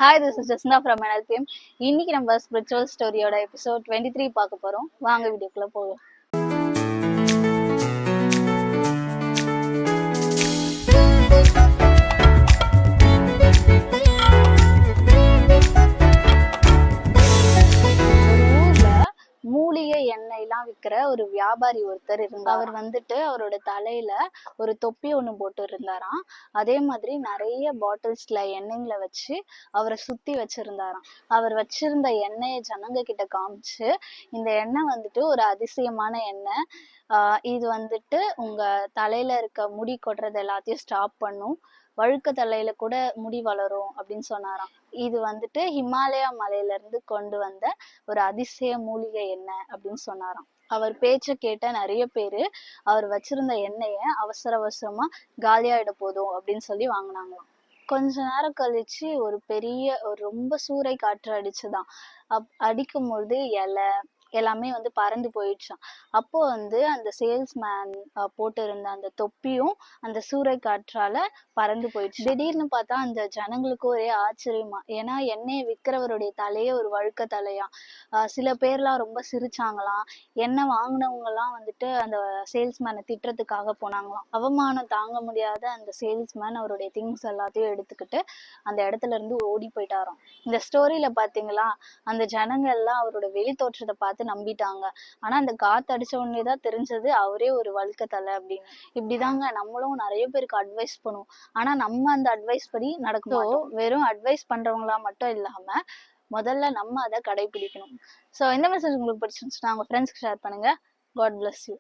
Hi, this is Jasna from NLPM. இன்னைக்கு நம்ம spiritual ஸ்டோரியோட episode 23 பார்க்க போறோம். வாங்க வீடியோக்குள்ள போகலாம். மூலிகை எண்ணெய்லாம் விற்கிற ஒரு வியாபாரி ஒருத்தர் இருந்தார். அவர் வந்துட்டு அவரோட தலையில ஒரு தொப்பி ஒண்ணு போட்டு இருந்தாராம். அதே மாதிரி நிறைய பாட்டில்ஸ்ல எண்ணெய்களை வச்சு அவரை சுத்தி வச்சிருந்தாராம். அவர் வச்சிருந்த எண்ணெயை ஜனங்க கிட்ட காமிச்சு, இந்த எண்ணெய் வந்துட்டு ஒரு அதிசயமான எண்ணெய், இது வந்துட்டு உங்க தலையில இருக்க முடி கொட்டுறது எல்லாத்தையும் ஸ்டாப் பண்ணும், வழுக்க தலையில கூட முடி வளரும் அப்படின்னு சொன்னாராம். இது வந்துட்டு ஹிமாலயா மலையில இருந்து கொண்டு வந்த ஒரு அதிசய மூலிகை எண்ணெய் அப்படின்னு சொன்னாராம். அவர் பேச்ச கேட்ட நிறைய பேரு அவர் வச்சிருந்த எண்ணெய அவசர அவசரமா காலியாயிட போதும் அப்படின்னு சொல்லி வாங்கினாங்களாம். கொஞ்ச நேரம் கழிச்சு ஒரு ரொம்ப சூறை காற்று அடிச்சுதான். அடிக்கும் பொழுது இலை எல்லாமே வந்து பறந்து போயிடுச்சான். அப்போ வந்து அந்த சேல்ஸ்மேன் போட்டு இருந்த அந்த தொப்பியும் அந்த சூறை காற்றால பறந்து போயிடுச்சு. திடீர்னு பார்த்தா அந்த ஜனங்களுக்கு ஒரே ஆச்சரியமா, ஏன்னா எண்ணெயை விற்கிறவருடைய தலையே ஒரு வழுக்க தலையா. சில பேர்லாம் ரொம்ப சிரிச்சாங்களாம். எண்ணெய் வாங்கினவங்க எல்லாம் வந்துட்டு அந்த சேல்ஸ்மேனை திட்டுறதுக்காக போனாங்களாம். அவமானம் தாங்க முடியாத அந்த சேல்ஸ்மேன் அவருடைய திங்ஸ் எல்லாத்தையும் எடுத்துக்கிட்டு அந்த இடத்துல இருந்து ஓடி போயிட்டாராம். இந்த ஸ்டோரியில பாத்தீங்களா, அந்த ஜனங்க எல்லாம் அவரோட வெளி தோற்றத்தை பார்த்து நம்பிட்டாங்க. ஆனா அந்த காத்து அடிச்ச உடனேதான் தெரிஞ்சது அவரே ஒரு வழுக்க தலை அப்படின்னு. இப்படிதாங்க நம்மளும் நிறைய பேருக்கு அட்வைஸ் பண்ணுவோம். ஆனா நம்ம அந்த அட்வைஸ் படி நடக்கும். வெறும் அட்வைஸ் பண்றவங்களா மட்டும் இல்லாம முதல்ல நம்ம அதை கடைபிடிக்கணும். ஸோ இந்த மெசேஜ் உங்களுக்கு பிடிச்சிருந்துச்சுன்னா உங்க ஃப்ரெண்ட்ஸ்க்கு ஷேர் பண்ணுங்க. God bless you.